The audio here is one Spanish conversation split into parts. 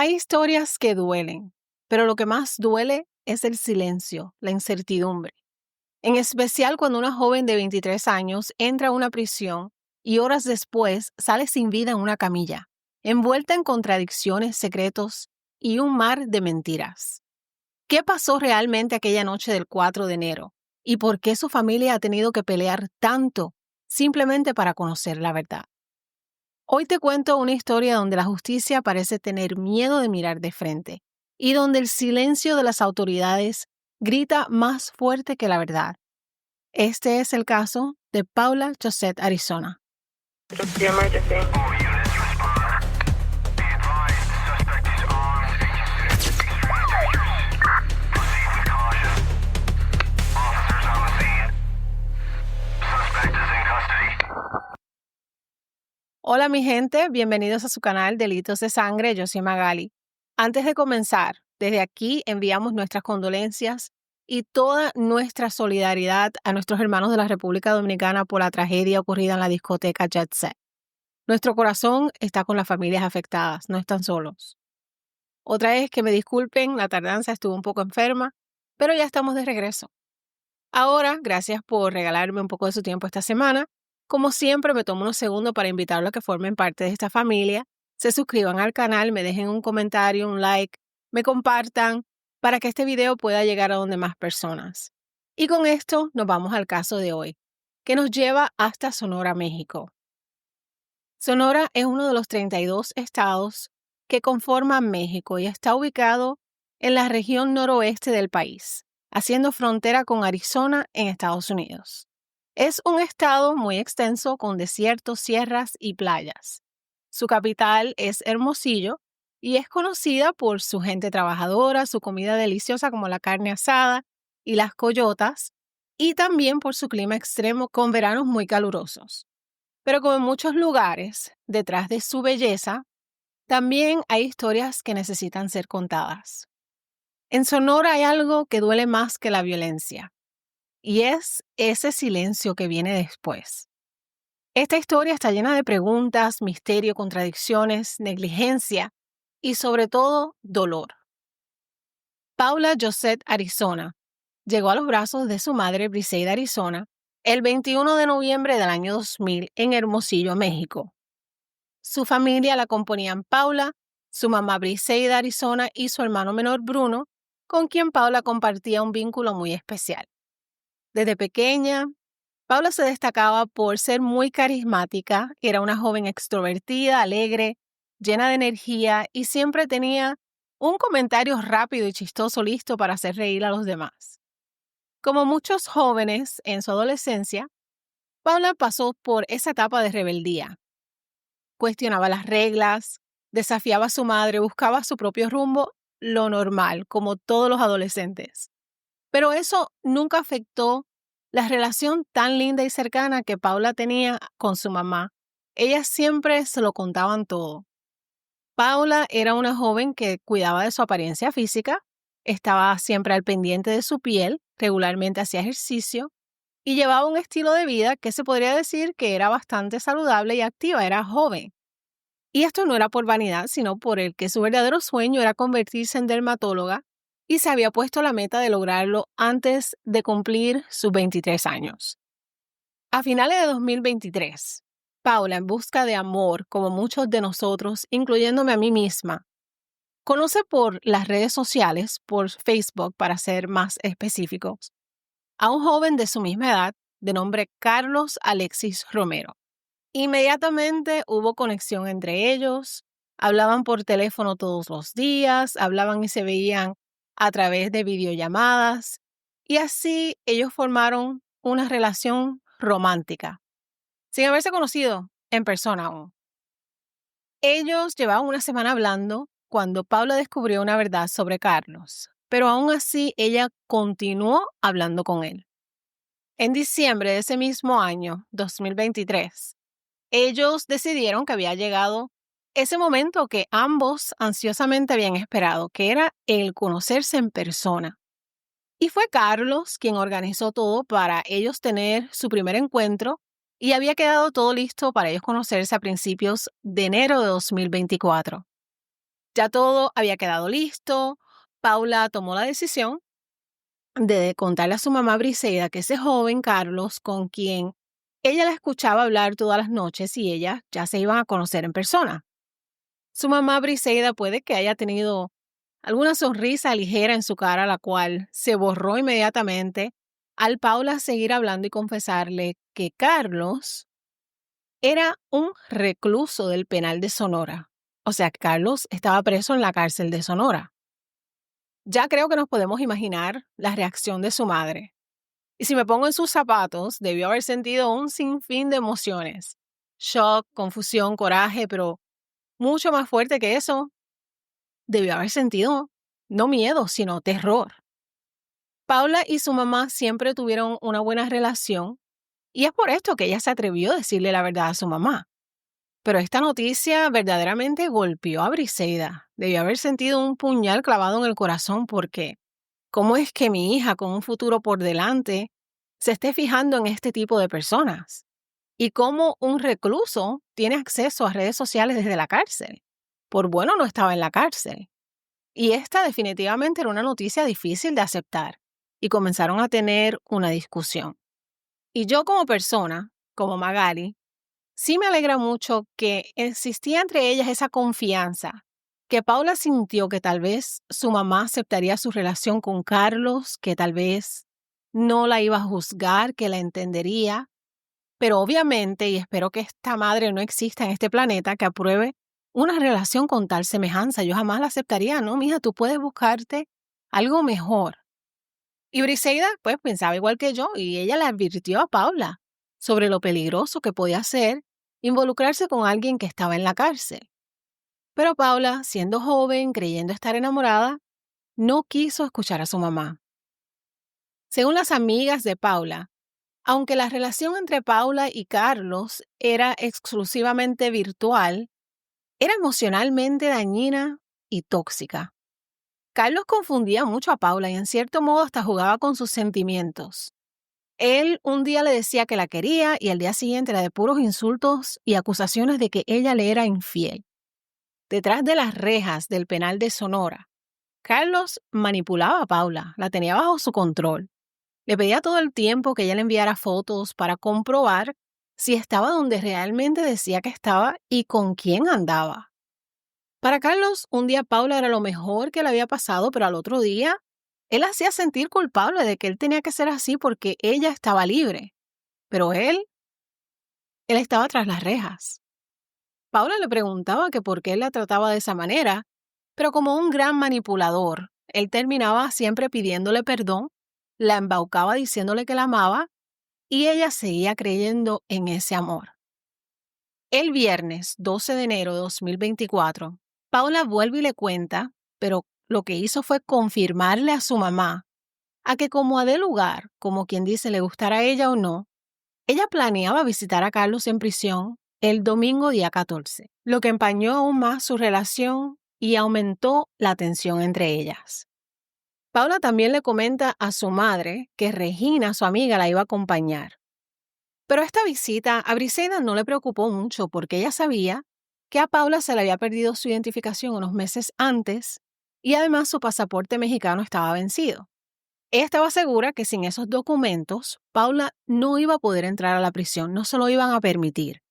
Hay historias que duelen, pero lo que más duele es el silencio, la incertidumbre. En especial cuando una joven de 23 años entra a una prisión y horas después sale sin vida en una camilla, envuelta en contradicciones, secretos y un mar de mentiras. ¿Qué pasó realmente aquella noche del 4 de enero? ¿Y por qué su familia ha tenido que pelear tanto simplemente para conocer la verdad? Hoy te cuento una historia donde la justicia parece tener miedo de mirar de frente y donde el silencio de las autoridades grita más fuerte que la verdad. Este es el caso de Paula Josette Arizona. The emergency. Hola mi gente, bienvenidos a su canal Delitos de Sangre, yo soy Magali. Antes de comenzar, desde aquí enviamos nuestras condolencias y toda nuestra solidaridad a nuestros hermanos de la República Dominicana por la tragedia ocurrida en la discoteca Jet Set. Nuestro corazón está con las familias afectadas, no están solos. Otra es que me disculpen, la tardanza estuvo un poco enferma, pero ya estamos de regreso. Ahora, gracias por regalarme un poco de su tiempo esta semana. Como siempre, me tomo unos segundos para invitarlos a que formen parte de esta familia, se suscriban al canal, me dejen un comentario, un like, me compartan para que este video pueda llegar a donde más personas. Y con esto nos vamos al caso de hoy, que nos lleva hasta Sonora, México. Sonora es uno de los 32 estados que conforman México y está ubicado en la región noroeste del país, haciendo frontera con Arizona en Estados Unidos. Es un estado muy extenso con desiertos, sierras y playas. Su capital es Hermosillo y es conocida por su gente trabajadora, su comida deliciosa como la carne asada y las coyotas, y también por su clima extremo con veranos muy calurosos. Pero como en muchos lugares, detrás de su belleza, también hay historias que necesitan ser contadas. En Sonora hay algo que duele más que la violencia, y es ese silencio que viene después. Esta historia está llena de preguntas, misterio, contradicciones, negligencia y sobre todo dolor. Paula Josette Arizona llegó a los brazos de su madre Briseida Arizona el 21 de noviembre del año 2000 en Hermosillo, México. Su familia la componían Paula, su mamá Briseida Arizona y su hermano menor Bruno, con quien Paula compartía un vínculo muy especial. Desde pequeña, Paula se destacaba por ser muy carismática, era una joven extrovertida, alegre, llena de energía y siempre tenía un comentario rápido y chistoso listo para hacer reír a los demás. Como muchos jóvenes en su adolescencia, Paula pasó por esa etapa de rebeldía. Cuestionaba las reglas, desafiaba a su madre, buscaba su propio rumbo, lo normal, como todos los adolescentes. Pero eso nunca afectó la relación tan linda y cercana que Paula tenía con su mamá. Ellas siempre se lo contaban todo. Paula era una joven que cuidaba de su apariencia física, estaba siempre al pendiente de su piel, regularmente hacía ejercicio y llevaba un estilo de vida que se podría decir que era bastante saludable y activa, era joven. Y esto no era por vanidad, sino por el que su verdadero sueño era convertirse en dermatóloga y se había puesto la meta de lograrlo antes de cumplir sus 23 años. A finales de 2023, Paula, en busca de amor, como muchos de nosotros, incluyéndome a mí misma, conoce por las redes sociales, por Facebook para ser más específicos, a un joven de su misma edad de nombre Carlos Alexis Romero. Inmediatamente hubo conexión entre ellos, hablaban por teléfono todos los días, hablaban y se veían a través de videollamadas y así ellos formaron una relación romántica, sin haberse conocido en persona aún. Ellos llevaban una semana hablando cuando Paula descubrió una verdad sobre Carlos, pero aún así ella continuó hablando con él. En diciembre de ese mismo año, 2023, ellos decidieron que había llegado ese momento que ambos ansiosamente habían esperado, que era el conocerse en persona. Y fue Carlos quien organizó todo para ellos tener su primer encuentro y había quedado todo listo para ellos conocerse a principios de enero de 2024. Ya todo había quedado listo. Paula tomó la decisión de contarle a su mamá Briseida que ese joven Carlos, con quien ella la escuchaba hablar todas las noches y ella ya se iban a conocer en persona. Su mamá Briseida puede que haya tenido alguna sonrisa ligera en su cara, la cual se borró inmediatamente al Paula seguir hablando y confesarle que Carlos era un recluso del penal de Sonora. O sea, Carlos estaba preso en la cárcel de Sonora. Ya creo que nos podemos imaginar la reacción de su madre. Y si me pongo en sus zapatos, debió haber sentido un sinfín de emociones. Shock, confusión, coraje, pero mucho más fuerte que eso, debió haber sentido no miedo, sino terror. Paula y su mamá siempre tuvieron una buena relación y es por esto que ella se atrevió a decirle la verdad a su mamá. Pero esta noticia verdaderamente golpeó a Briseida. Debió haber sentido un puñal clavado en el corazón porque ¿cómo es que mi hija con un futuro por delante se esté fijando en este tipo de personas? ¿Y cómo un recluso tiene acceso a redes sociales desde la cárcel? Por bueno no estaba en la cárcel. Y esta definitivamente era una noticia difícil de aceptar. Y comenzaron a tener una discusión. Y yo como persona, como Magali, sí me alegra mucho que existía entre ellas esa confianza, que Paula sintió que tal vez su mamá aceptaría su relación con Carlos, que tal vez no la iba a juzgar, que la entendería, pero obviamente, y espero que esta madre no exista en este planeta, que apruebe una relación con tal semejanza. Yo jamás la aceptaría, ¿no? Mija, tú puedes buscarte algo mejor. Y Briseida, pues, pensaba igual que yo, y ella le advirtió a Paula sobre lo peligroso que podía ser involucrarse con alguien que estaba en la cárcel. Pero Paula, siendo joven, creyendo estar enamorada, no quiso escuchar a su mamá. Según las amigas de Paula, aunque la relación entre Paula y Carlos era exclusivamente virtual, era emocionalmente dañina y tóxica. Carlos confundía mucho a Paula y en cierto modo hasta jugaba con sus sentimientos. Él un día le decía que la quería y al día siguiente era de puros insultos y acusaciones de que ella le era infiel. Detrás de las rejas del penal de Sonora, Carlos manipulaba a Paula, la tenía bajo su control. Le pedía todo el tiempo que ella le enviara fotos para comprobar si estaba donde realmente decía que estaba y con quién andaba. Para Carlos, un día Paula era lo mejor que le había pasado, pero al otro día, él hacía sentir culpable de que él tenía que ser así porque ella estaba libre. Pero él estaba tras las rejas. Paula le preguntaba que por qué él la trataba de esa manera, pero como un gran manipulador, él terminaba siempre pidiéndole perdón, la embaucaba diciéndole que la amaba y ella seguía creyendo en ese amor. El viernes 12 de enero de 2024, Paula vuelve y le cuenta, pero lo que hizo fue confirmarle a su mamá a que como a de lugar, como quien dice le gustara a ella o no, ella planeaba visitar a Carlos en prisión el domingo día 14, lo que empañó aún más su relación y aumentó la tensión entre ellas. Paula también le comenta a su madre que Regina, su amiga, la iba a acompañar. Pero esta visita a Briseida no le preocupó mucho porque ella sabía que a Paula se le había perdido su identificación unos meses antes y además su pasaporte mexicano estaba vencido. Ella estaba segura que sin esos documentos, Paula no iba a poder entrar a la prisión, no se lo iban a permitir.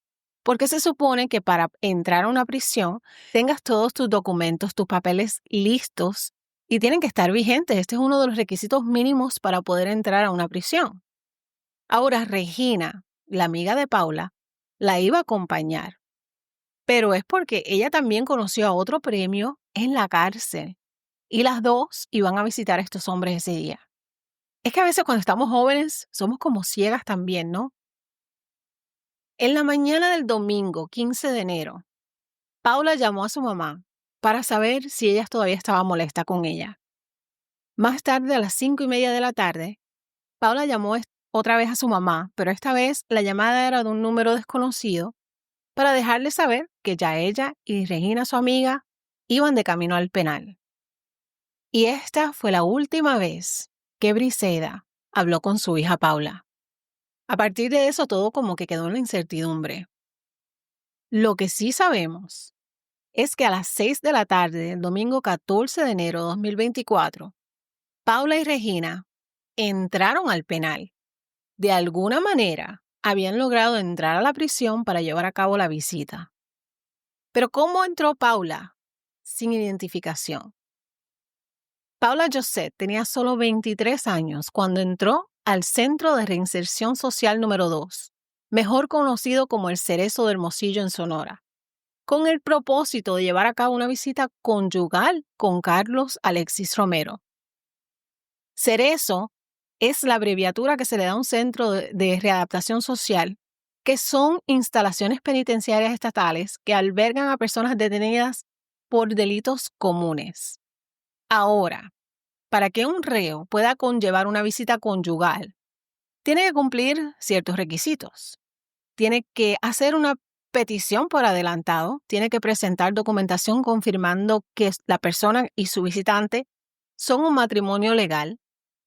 Porque se supone que para entrar a una prisión tengas todos tus documentos, tus papeles listos y tienen que estar vigentes. Este es uno de los requisitos mínimos para poder entrar a una prisión. Ahora, Regina, la amiga de Paula, la iba a acompañar, pero es porque ella también conoció a otro premio en la cárcel y las dos iban a visitar a estos hombres ese día. Es que a veces cuando estamos jóvenes somos como ciegas también, ¿no? En la mañana del domingo 15 de enero, Paula llamó a su mamá para saber si ella todavía estaba molesta con ella. Más tarde, a las 5:30 de la tarde, Paula llamó otra vez a su mamá, pero esta vez la llamada era de un número desconocido para dejarle saber que ya ella y Regina, su amiga, iban de camino al penal. Y esta fue la última vez que Briseida habló con su hija Paula. A partir de eso todo como que quedó en la incertidumbre. Lo que sí sabemos es que a las 6 de la tarde del domingo 14 de enero de 2024, Paula y Regina entraron al penal. De alguna manera, habían logrado entrar a la prisión para llevar a cabo la visita. Pero ¿cómo entró Paula? Sin identificación. Paula Josette tenía solo 23 años cuando entró al Centro de Reinserción Social número 2, mejor conocido como el Cerezo de Hermosillo en Sonora, con el propósito de llevar a cabo una visita conyugal con Carlos Alexis Romero. Cerezo es la abreviatura que se le da a un centro de readaptación social, que son instalaciones penitenciarias estatales que albergan a personas detenidas por delitos comunes. Ahora, para que un reo pueda conllevar una visita conyugal, tiene que cumplir ciertos requisitos. Tiene que hacer una petición por adelantado, tiene que presentar documentación confirmando que la persona y su visitante son un matrimonio legal,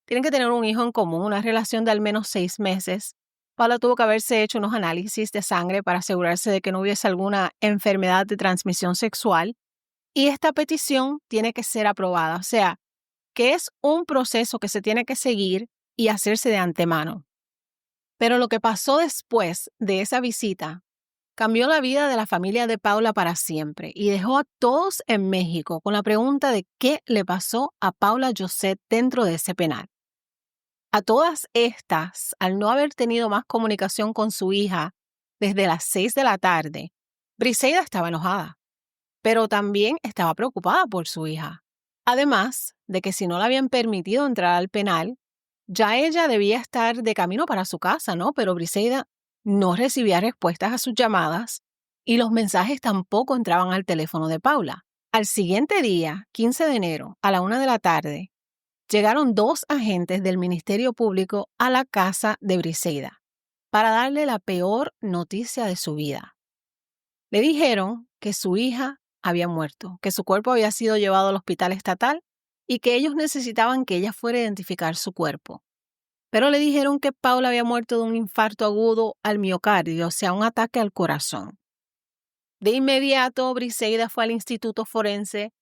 tienen que tener un hijo en común, una relación de al menos 6 meses. Paula tuvo que haberse hecho unos análisis de sangre para asegurarse de que no hubiese alguna enfermedad de transmisión sexual. Y esta petición tiene que ser aprobada, o sea, que es un proceso que se tiene que seguir y hacerse de antemano. Pero lo que pasó después de esa visita cambió la vida de la familia de Paula para siempre y dejó a todos en México con la pregunta de qué le pasó a Paula Josette dentro de ese penal. A todas estas, al no haber tenido más comunicación con su hija desde las 6 de la tarde, Briseida estaba enojada, pero también estaba preocupada por su hija. Además de que si no le habían permitido entrar al penal, ya ella debía estar de camino para su casa, ¿no? Pero Briseida no recibía respuestas a sus llamadas y los mensajes tampoco entraban al teléfono de Paula. Al siguiente día, 15 de enero, a la 1 de la tarde, llegaron 2 agentes del Ministerio Público a la casa de Briseida para darle la peor noticia de su vida. Le dijeron que su hija había muerto, que su cuerpo había sido llevado al hospital estatal y que ellos necesitaban que ella fuera a identificar su cuerpo. Pero le dijeron que Paula había muerto de un infarto agudo al miocardio, o sea, un ataque al corazón. De inmediato, Briseida fue al Instituto Forense,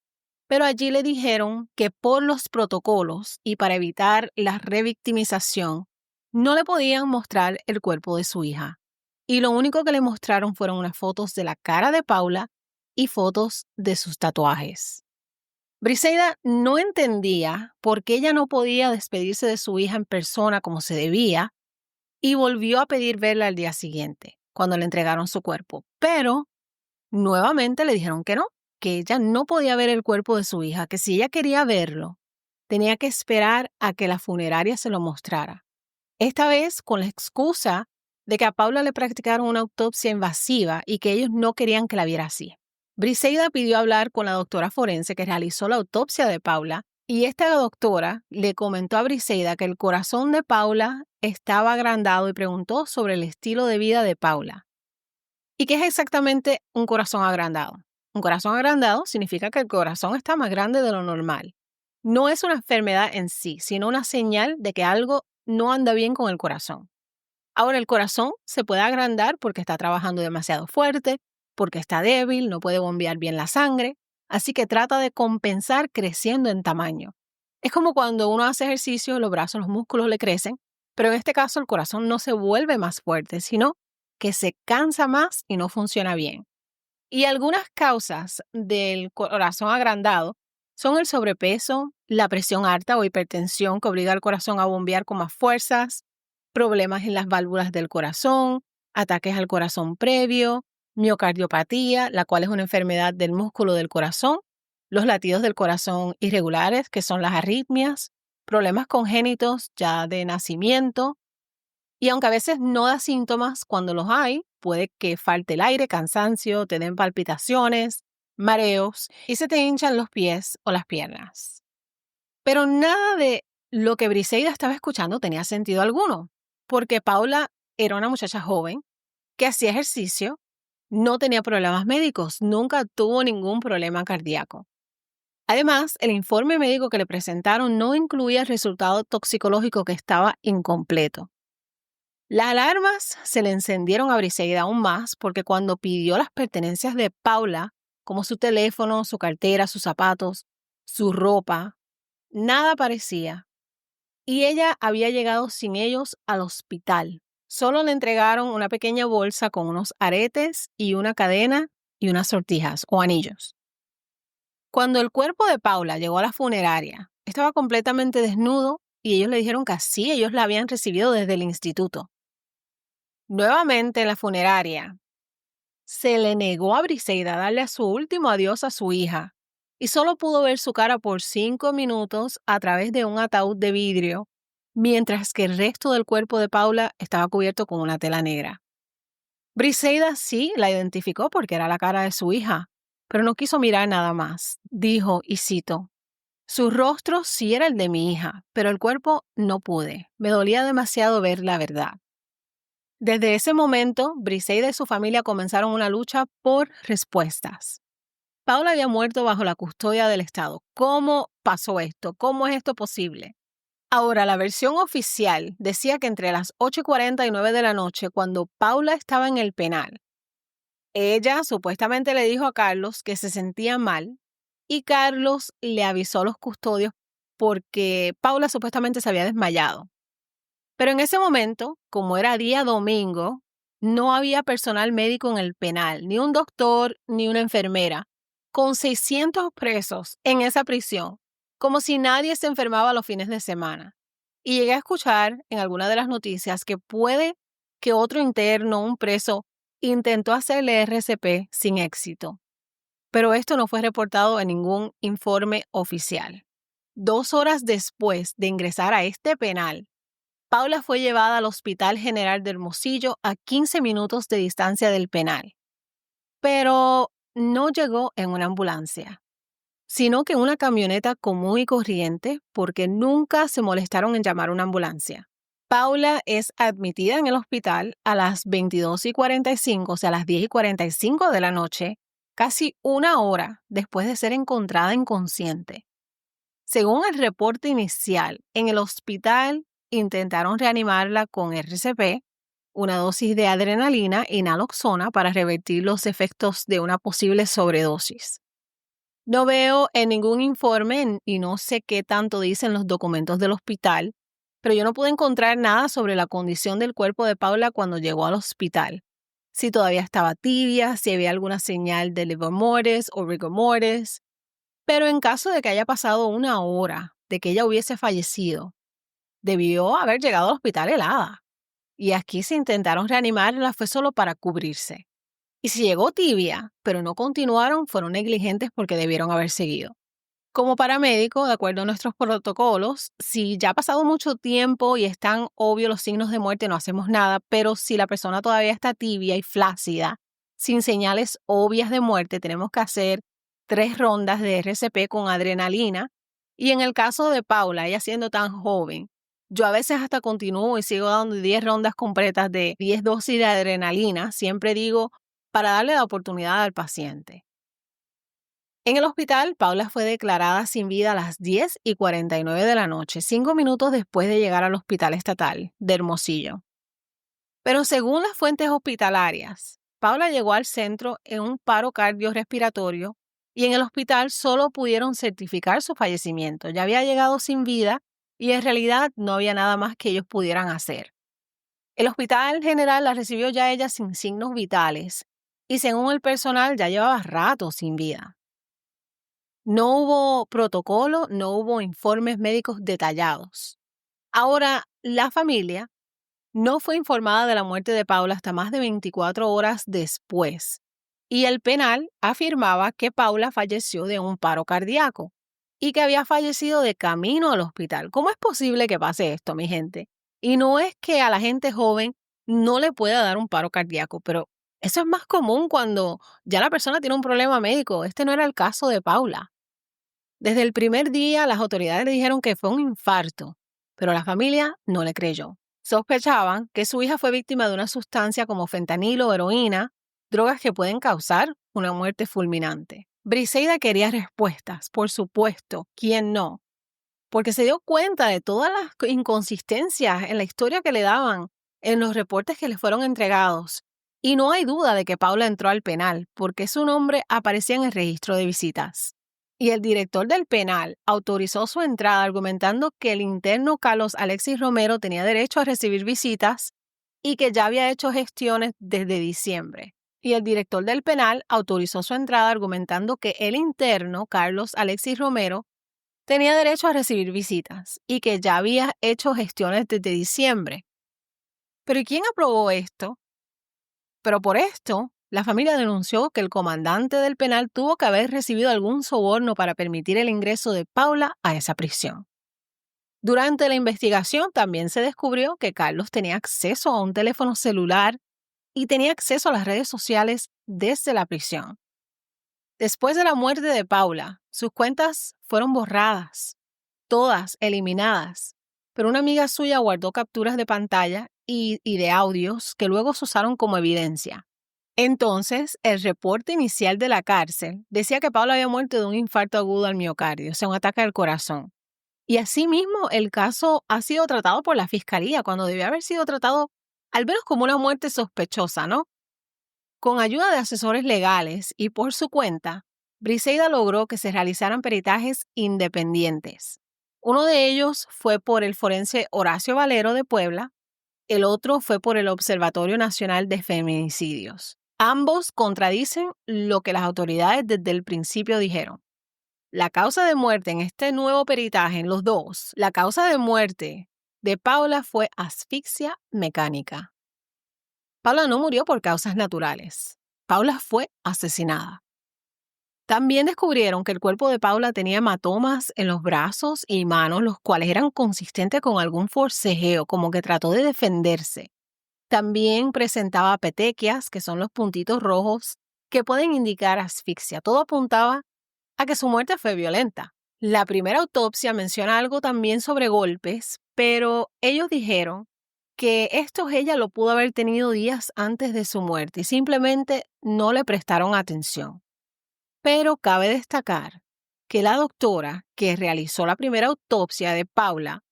pero allí le dijeron que por los protocolos y para evitar la revictimización, no le podían mostrar el cuerpo de su hija. Y lo único que le mostraron fueron unas fotos de la cara de Paula y fotos de sus tatuajes. Briseida no entendía por qué ella no podía despedirse de su hija en persona como se debía y volvió a pedir verla al día siguiente, cuando le entregaron su cuerpo. Pero nuevamente le dijeron que ella no podía ver el cuerpo de su hija, que si ella quería verlo, tenía que esperar a que la funeraria se lo mostrara. Esta vez con la excusa de que a Paula le practicaron una autopsia invasiva y que ellos no querían que la viera así. Briseida pidió hablar con la doctora forense que realizó la autopsia de Paula y esta doctora le comentó a Briseida que el corazón de Paula estaba agrandado y preguntó sobre el estilo de vida de Paula. ¿Y qué es exactamente un corazón agrandado? Un corazón agrandado significa que el corazón está más grande de lo normal. No es una enfermedad en sí, sino una señal de que algo no anda bien con el corazón. Ahora, el corazón se puede agrandar porque está trabajando demasiado fuerte, porque está débil, no puede bombear bien la sangre, así que trata de compensar creciendo en tamaño. Es como cuando uno hace ejercicio, los brazos, los músculos le crecen, pero en este caso el corazón no se vuelve más fuerte, sino que se cansa más y no funciona bien. Y algunas causas del corazón agrandado son el sobrepeso, la presión alta o hipertensión que obliga al corazón a bombear con más fuerzas, problemas en las válvulas del corazón, ataques al corazón previo, miocardiopatía, la cual es una enfermedad del músculo del corazón, los latidos del corazón irregulares, que son las arritmias, problemas congénitos ya de nacimiento. Y aunque a veces no da síntomas, cuando los hay, puede que falte el aire, cansancio, te den palpitaciones, mareos y se te hinchan los pies o las piernas. Pero nada de lo que Briseida estaba escuchando tenía sentido alguno, porque Paula era una muchacha joven que hacía ejercicio, no tenía problemas médicos, nunca tuvo ningún problema cardíaco. Además, el informe médico que le presentaron no incluía el resultado toxicológico que estaba incompleto. Las alarmas se le encendieron a Briseida aún más porque cuando pidió las pertenencias de Paula como su teléfono, su cartera, sus zapatos, su ropa. Nada aparecía. Y ella había llegado sin ellos al hospital. Solo le entregaron una pequeña bolsa con unos aretes y una cadena y unas sortijas o anillos. Cuando el cuerpo de Paula llegó a la funeraria, estaba completamente desnudo y ellos le dijeron que así ellos la habían recibido desde el instituto. Nuevamente en la funeraria, se le negó a Briseida darle a su último adiós a su hija y solo pudo ver su cara por 5 minutos a través de un ataúd de vidrio, mientras que el resto del cuerpo de Paula estaba cubierto con una tela negra. Briseida sí la identificó porque era la cara de su hija, pero no quiso mirar nada más. Dijo, y cito, su rostro sí era el de mi hija, pero el cuerpo no pude. Me dolía demasiado ver la verdad. Desde ese momento, Briseida y su familia comenzaron una lucha por respuestas. Paula había muerto bajo la custodia del Estado. ¿Cómo pasó esto? ¿Cómo es esto posible? Ahora, la versión oficial decía que entre las 8:49 de la noche, cuando Paula estaba en el penal, ella supuestamente le dijo a Carlos que se sentía mal y Carlos le avisó a los custodios porque Paula supuestamente se había desmayado. Pero en ese momento, como era día domingo, no había personal médico en el penal, ni un doctor, ni una enfermera, con 600 presos en esa prisión, como si nadie se enfermaba los fines de semana. Y llegué a escuchar en alguna de las noticias que puede que otro interno, un preso, intentó hacerle RCP sin éxito. Pero esto no fue reportado en ningún informe oficial. 2 horas después de ingresar a este penal, Paula fue llevada al Hospital General de Hermosillo a 15 minutos de distancia del penal. Pero no llegó en una ambulancia, sino que en una camioneta común y corriente porque nunca se molestaron en llamar una ambulancia. Paula es admitida en el hospital a las 22:45, o sea, a las 10:45 de la noche, casi una hora después de ser encontrada inconsciente. Según el reporte inicial, en el hospital intentaron reanimarla con RCP, una dosis de adrenalina y naloxona para revertir los efectos de una posible sobredosis. No veo en ningún informe y no sé qué tanto dicen los documentos del hospital, pero yo no pude encontrar nada sobre la condición del cuerpo de Paula cuando llegó al hospital. Si todavía estaba tibia, si había alguna señal de livor mortis o rigor mortis. Pero en caso de que haya pasado una hora de que ella hubiese fallecido, debió haber llegado al hospital helada. Y aquí si intentaron reanimarla fue solo para cubrirse. Y si llegó tibia, pero no continuaron, fueron negligentes porque debieron haber seguido. Como paramédico, de acuerdo a nuestros protocolos, si ya ha pasado mucho tiempo y están obvios los signos de muerte, no hacemos nada, pero si la persona todavía está tibia y flácida, sin señales obvias de muerte, tenemos que hacer 3 rondas de RCP con adrenalina. Y en el caso de Paula, ella siendo tan joven, yo a veces hasta continúo y sigo dando 10 rondas completas de 10 dosis de adrenalina, siempre digo, para darle la oportunidad al paciente. En el hospital, Paula fue declarada sin vida a las 10:49 de la noche, 5 minutos después de llegar al Hospital Estatal de Hermosillo. Pero según las fuentes hospitalarias, Paula llegó al centro en un paro cardiorrespiratorio y en el hospital solo pudieron certificar su fallecimiento. Ya había llegado sin vida y en realidad no había nada más que ellos pudieran hacer. El Hospital General la recibió ya ella sin signos vitales y según el personal ya llevaba rato sin vida. No hubo protocolo, no hubo informes médicos detallados. Ahora, la familia no fue informada de la muerte de Paula hasta más de 24 horas después, y el penal afirmaba que Paula falleció de un paro cardíaco y que había fallecido de camino al hospital. ¿Cómo es posible que pase esto, mi gente? Y no es que a la gente joven no le pueda dar un paro cardíaco, pero eso es más común cuando ya la persona tiene un problema médico. Este no era el caso de Paula. Desde el primer día, las autoridades le dijeron que fue un infarto, pero la familia no le creyó. Sospechaban que su hija fue víctima de una sustancia como fentanilo o heroína, drogas que pueden causar una muerte fulminante. Briseida quería respuestas, por supuesto, ¿quién no? Porque se dio cuenta de todas las inconsistencias en la historia que le daban, en los reportes que le fueron entregados. Y no hay duda de que Paula entró al penal, porque su nombre aparecía en el registro de visitas. Y el director del penal autorizó su entrada argumentando que el interno Carlos Alexis Romero tenía derecho a recibir visitas y que ya había hecho gestiones desde diciembre. Y el director del penal autorizó su entrada argumentando que el interno Carlos Alexis Romero tenía derecho a recibir visitas y que ya había hecho gestiones desde diciembre. ¿Pero y quién aprobó esto? Pero por esto, la familia denunció que el comandante del penal tuvo que haber recibido algún soborno para permitir el ingreso de Paula a esa prisión. Durante la investigación también se descubrió que Carlos tenía acceso a un teléfono celular y tenía acceso a las redes sociales desde la prisión. Después de la muerte de Paula, sus cuentas fueron borradas, todas eliminadas, pero una amiga suya guardó capturas de pantalla y de audios que luego se usaron como evidencia. Entonces, el reporte inicial de la cárcel decía que Paula había muerto de un infarto agudo al miocardio, o sea, un ataque al corazón. Y asimismo, el caso ha sido tratado por la fiscalía cuando debió haber sido tratado al menos como una muerte sospechosa, ¿no? Con ayuda de asesores legales y por su cuenta, Briseida logró que se realizaran peritajes independientes. Uno de ellos fue por el forense Horacio Valero de Puebla, el otro fue por el Observatorio Nacional de Feminicidios. Ambos contradicen lo que las autoridades desde el principio dijeron. La causa de muerte en este nuevo peritaje, en los dos, la causa de muerte de Paula fue asfixia mecánica. Paula no murió por causas naturales. Paula fue asesinada. También descubrieron que el cuerpo de Paula tenía hematomas en los brazos y manos, los cuales eran consistentes con algún forcejeo, como que trató de defenderse. También presentaba petequias, que son los puntitos rojos, que pueden indicar asfixia. Todo apuntaba a que su muerte fue violenta. La primera autopsia menciona algo también sobre golpes, pero ellos dijeron que esto ella lo pudo haber tenido días antes de su muerte y simplemente no le prestaron atención. Pero cabe destacar que la doctora que realizó la primera autopsia de Paula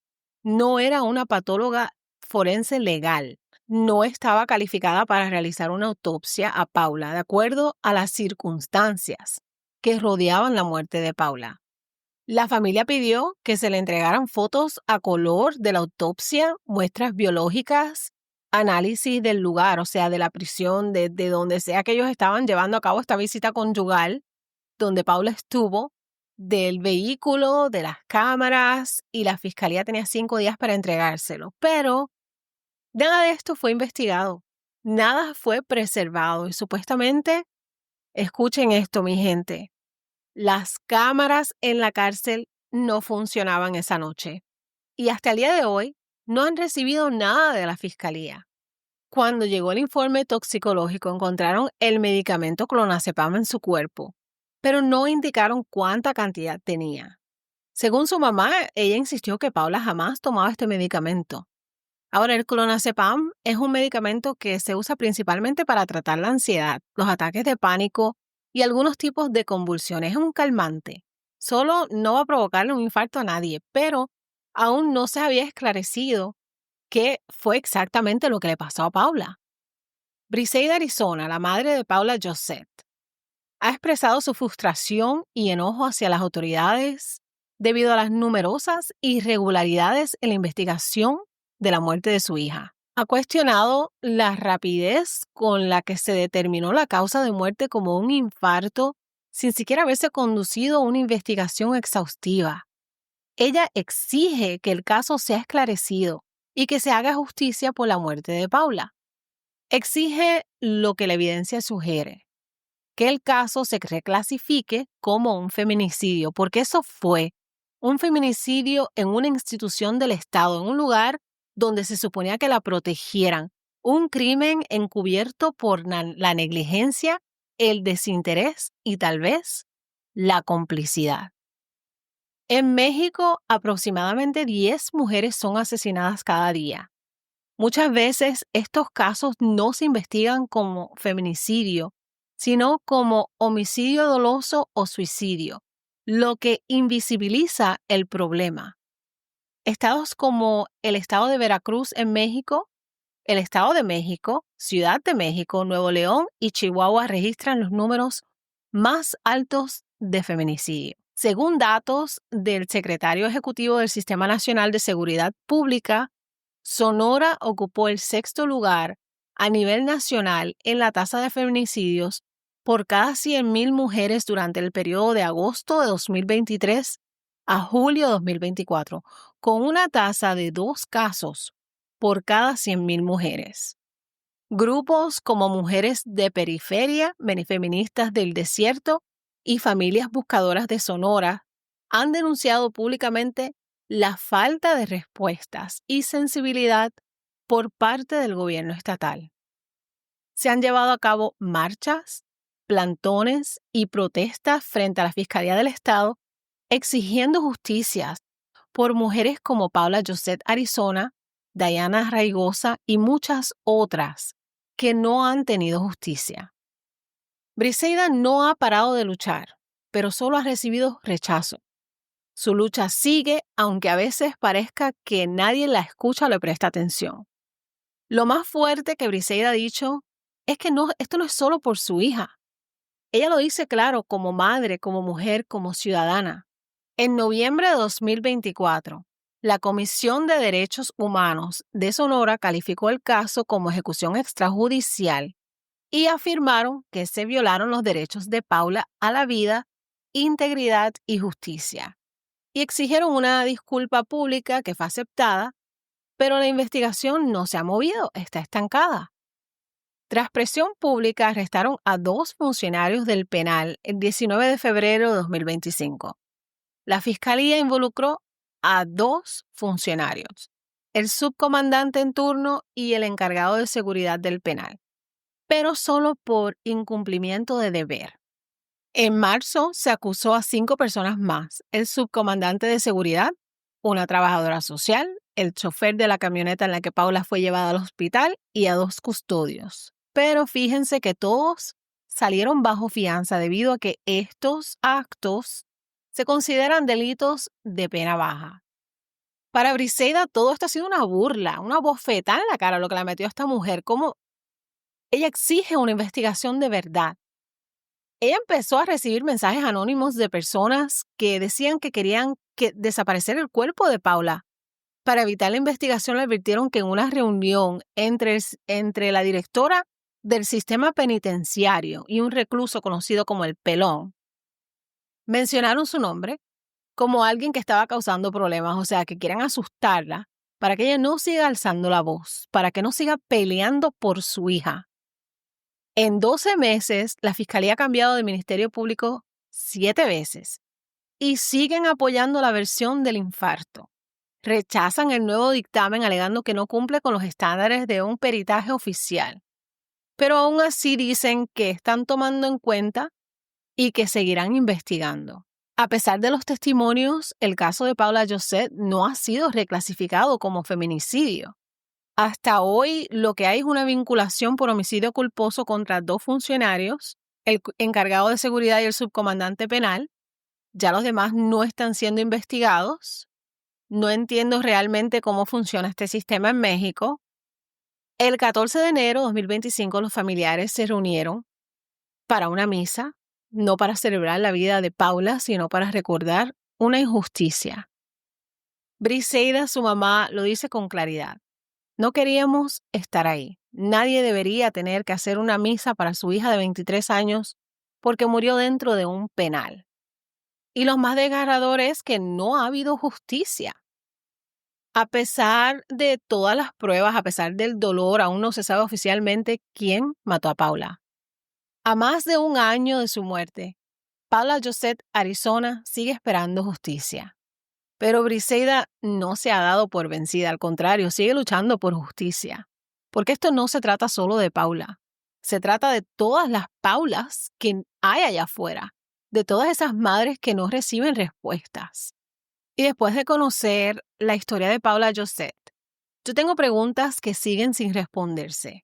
no era una patóloga forense legal. No estaba calificada para realizar una autopsia a Paula de acuerdo a las circunstancias que rodeaban la muerte de Paula. La familia pidió que se le entregaran fotos a color de la autopsia, muestras biológicas, análisis del lugar, o sea, de la prisión, de donde sea que ellos estaban llevando a cabo esta visita conyugal, donde Paula estuvo, del vehículo, de las cámaras, y la fiscalía tenía 5 días para entregárselo. Pero nada de esto fue investigado, nada fue preservado y supuestamente, escuchen esto, mi gente, las cámaras en la cárcel no funcionaban esa noche y hasta el día de hoy no han recibido nada de la fiscalía. Cuando llegó el informe toxicológico encontraron el medicamento clonazepam en su cuerpo, pero no indicaron cuánta cantidad tenía. Según su mamá, ella insistió que Paula jamás tomaba este medicamento. Ahora, el clonazepam es un medicamento que se usa principalmente para tratar la ansiedad, los ataques de pánico y algunos tipos de convulsiones. Es un calmante. Solo no va a provocarle un infarto a nadie, pero aún no se había esclarecido qué fue exactamente lo que le pasó a Paula. Briseida Arizona, la madre de Paula Josette, ha expresado su frustración y enojo hacia las autoridades debido a las numerosas irregularidades en la investigación de la muerte de su hija. Ha cuestionado la rapidez con la que se determinó la causa de muerte como un infarto sin siquiera haberse conducido una investigación exhaustiva. Ella exige que el caso sea esclarecido y que se haga justicia por la muerte de Paula. Exige lo que la evidencia sugiere, que el caso se reclasifique como un feminicidio, porque eso fue un feminicidio en una institución del Estado, en un lugar donde se suponía que la protegieran, un crimen encubierto por la negligencia, el desinterés y tal vez la complicidad. En México, aproximadamente 10 mujeres son asesinadas cada día. Muchas veces estos casos no se investigan como feminicidio, sino como homicidio doloso o suicidio, lo que invisibiliza el problema. Estados como el estado de Veracruz en México El Estado de México, Ciudad de México, Nuevo León y Chihuahua registran los números más altos de feminicidio. Según datos del secretario ejecutivo del Sistema Nacional de Seguridad Pública, Sonora ocupó el 6º lugar a nivel nacional en la tasa de feminicidios por cada 100,000 mujeres durante el periodo de agosto de 2023 a julio de 2024, con una tasa de 2 casos por cada 100,000 mujeres. Grupos como Mujeres de Periferia, Feministas del Desierto y Familias Buscadoras de Sonora han denunciado públicamente la falta de respuestas y sensibilidad por parte del gobierno estatal. Se han llevado a cabo marchas, plantones y protestas frente a la Fiscalía del Estado exigiendo justicia por mujeres como Paula Josette Arizona, Diana Raigosa y muchas otras que no han tenido justicia. Briseida no ha parado de luchar, pero solo ha recibido rechazo. Su lucha sigue, aunque a veces parezca que nadie la escucha o le presta atención. Lo más fuerte que Briseida ha dicho es que esto no es solo por su hija. Ella lo dice claro como madre, como mujer, como ciudadana. En noviembre de 2024, la Comisión de Derechos Humanos de Sonora calificó el caso como ejecución extrajudicial y afirmaron que se violaron los derechos de Paula a la vida, integridad y justicia. Y exigieron una disculpa pública que fue aceptada, pero la investigación no se ha movido, está estancada. Tras presión pública, arrestaron a 2 funcionarios del penal el 19 de febrero de 2025. La fiscalía involucró a 2 funcionarios, el subcomandante en turno y el encargado de seguridad del penal, pero solo por incumplimiento de deber. En marzo se acusó a 5 personas más, el subcomandante de seguridad, una trabajadora social, el chofer de la camioneta en la que Paula fue llevada al hospital y a 2 custodios. Pero fíjense que todos salieron bajo fianza debido a que estos actos se consideran delitos de pena baja. Para Briseida todo esto ha sido una burla, una bofetada en la cara lo que la metió a esta mujer, como ella exige una investigación de verdad. Ella empezó a recibir mensajes anónimos de personas que decían que querían desaparecer el cuerpo de Paula. Para evitar la investigación le advirtieron que en una reunión entre la directora del sistema penitenciario y un recluso conocido como el Pelón, mencionaron su nombre como alguien que estaba causando problemas, o sea, que quieren asustarla para que ella no siga alzando la voz, para que no siga peleando por su hija. En 12 meses, la Fiscalía ha cambiado de Ministerio Público 7 veces y siguen apoyando la versión del infarto. Rechazan el nuevo dictamen alegando que no cumple con los estándares de un peritaje oficial, pero aún así dicen que están tomando en cuenta y que seguirán investigando. A pesar de los testimonios, el caso de Paula Josette no ha sido reclasificado como feminicidio. Hasta hoy lo que hay es una vinculación por homicidio culposo contra 2 funcionarios, el encargado de seguridad y el subcomandante penal. Ya los demás no están siendo investigados. No entiendo realmente cómo funciona este sistema en México. El 14 de enero de 2025 los familiares se reunieron para una misa, no para celebrar la vida de Paula, sino para recordar una injusticia. Briseida, su mamá, lo dice con claridad. No queríamos estar ahí. Nadie debería tener que hacer una misa para su hija de 23 años porque murió dentro de un penal. Y lo más desgarrador es que no ha habido justicia. A pesar de todas las pruebas, a pesar del dolor, aún no se sabe oficialmente quién mató a Paula. A más de un año de su muerte, Paula Josette Arizona sigue esperando justicia. Pero Briseida no se ha dado por vencida, al contrario, sigue luchando por justicia. Porque esto no se trata solo de Paula, se trata de todas las Paulas que hay allá afuera, de todas esas madres que no reciben respuestas. Y después de conocer la historia de Paula Josette, yo tengo preguntas que siguen sin responderse.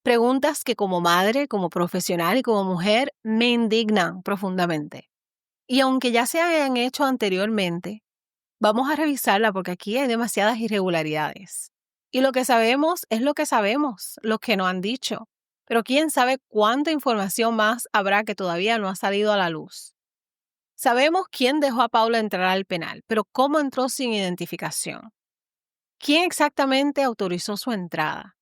Preguntas que como madre, como profesional y como mujer me indignan profundamente. Y aunque ya se hayan hecho anteriormente, vamos a revisarla porque aquí hay demasiadas irregularidades. Y lo que sabemos es lo que sabemos, lo que nos han dicho. Pero quién sabe cuánta información más habrá que todavía no ha salido a la luz. Sabemos quién dejó a Paula entrar al penal, pero ¿cómo entró sin identificación? ¿Quién exactamente autorizó su entrada?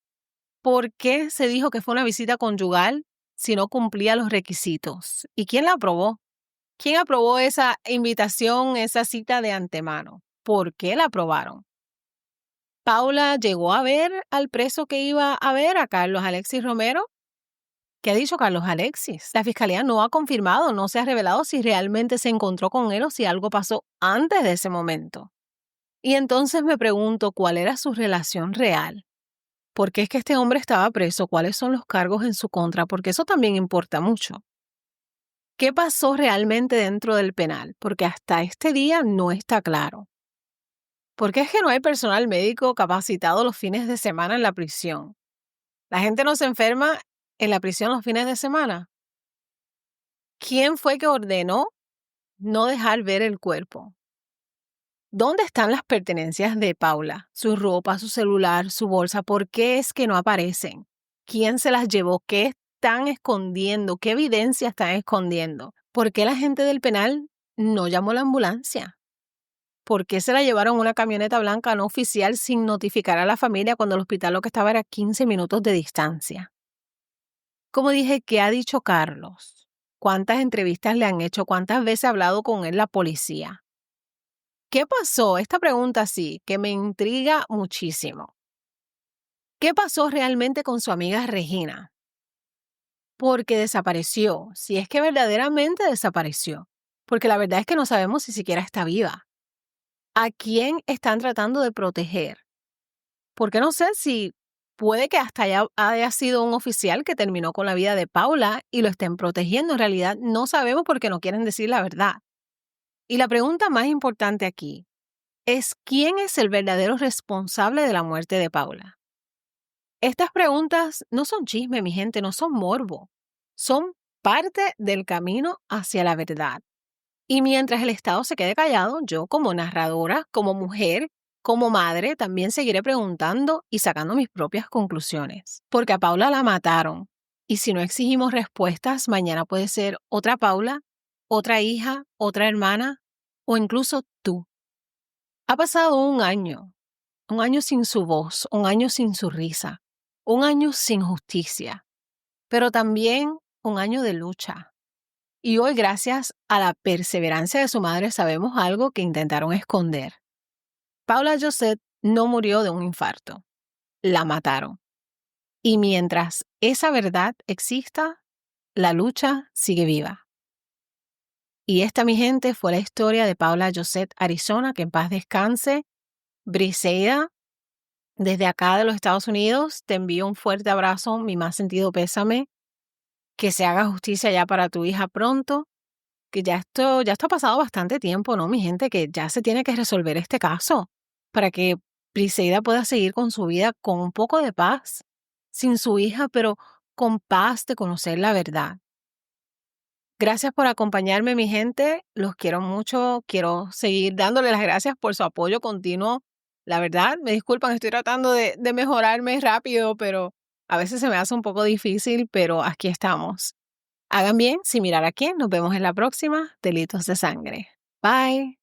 ¿Por qué se dijo que fue una visita conyugal si no cumplía los requisitos? ¿Y quién la aprobó? ¿Quién aprobó esa invitación, esa cita de antemano? ¿Por qué la aprobaron? Paula llegó a ver al preso que iba a ver, a Carlos Alexis Romero. ¿Qué ha dicho Carlos Alexis? La fiscalía no ha confirmado, no se ha revelado si realmente se encontró con él o si algo pasó antes de ese momento. Y entonces me pregunto cuál era su relación real. ¿Por qué es que este hombre estaba preso? ¿Cuáles son los cargos en su contra? Porque eso también importa mucho. ¿Qué pasó realmente dentro del penal? Porque hasta este día no está claro. ¿Por qué es que no hay personal médico capacitado los fines de semana en la prisión? ¿La gente no se enferma en la prisión los fines de semana? ¿Quién fue que ordenó no dejar ver el cuerpo? ¿Dónde están las pertenencias de Paula? Su ropa, su celular, su bolsa. ¿Por qué es que no aparecen? ¿Quién se las llevó? ¿Qué están escondiendo? ¿Qué evidencia están escondiendo? ¿Por qué la gente del penal no llamó a la ambulancia? ¿Por qué se la llevaron en una camioneta blanca no oficial sin notificar a la familia cuando el hospital lo que estaba era 15 minutos de distancia? Como dije, ¿qué ha dicho Carlos? ¿Cuántas entrevistas le han hecho? ¿Cuántas veces ha hablado con él la policía? ¿Qué pasó? Esta pregunta sí, que me intriga muchísimo. ¿Qué pasó realmente con su amiga Regina? Porque desapareció, si es que verdaderamente desapareció. Porque la verdad es que no sabemos si siquiera está viva. ¿A quién están tratando de proteger? Porque no sé si puede que hasta ya haya sido un oficial que terminó con la vida de Paula y lo estén protegiendo. En realidad no sabemos porque no quieren decir la verdad. Y la pregunta más importante aquí es ¿quién es el verdadero responsable de la muerte de Paula? Estas preguntas no son chisme, mi gente, no son morbo. Son parte del camino hacia la verdad. Y mientras el Estado se quede callado, yo como narradora, como mujer, como madre, también seguiré preguntando y sacando mis propias conclusiones. Porque a Paula la mataron. Y si no exigimos respuestas, mañana puede ser otra Paula, otra hija, otra hermana o incluso tú. Ha pasado un año sin su voz, un año sin su risa, un año sin justicia, pero también un año de lucha. Y hoy, gracias a la perseverancia de su madre, sabemos algo que intentaron esconder. Paula Josette no murió de un infarto, la mataron. Y mientras esa verdad exista, la lucha sigue viva. Y esta, mi gente, fue la historia de Paula Josette Arizona, que en paz descanse. Briseida, desde acá de los Estados Unidos, te envío un fuerte abrazo, mi más sentido pésame, que se haga justicia ya para tu hija pronto, que ya esto ha pasado bastante tiempo, ¿no, mi gente? Que ya se tiene que resolver este caso para que Briseida pueda seguir con su vida con un poco de paz, sin su hija, pero con paz de conocer la verdad. Gracias por acompañarme, mi gente. Los quiero mucho. Quiero seguir dándole las gracias por su apoyo continuo. La verdad, me disculpan, estoy tratando de mejorarme rápido, pero a veces se me hace un poco difícil, pero aquí estamos. Hagan bien sin mirar a quién. Nos vemos en la próxima. Delitos de Sangre. Bye.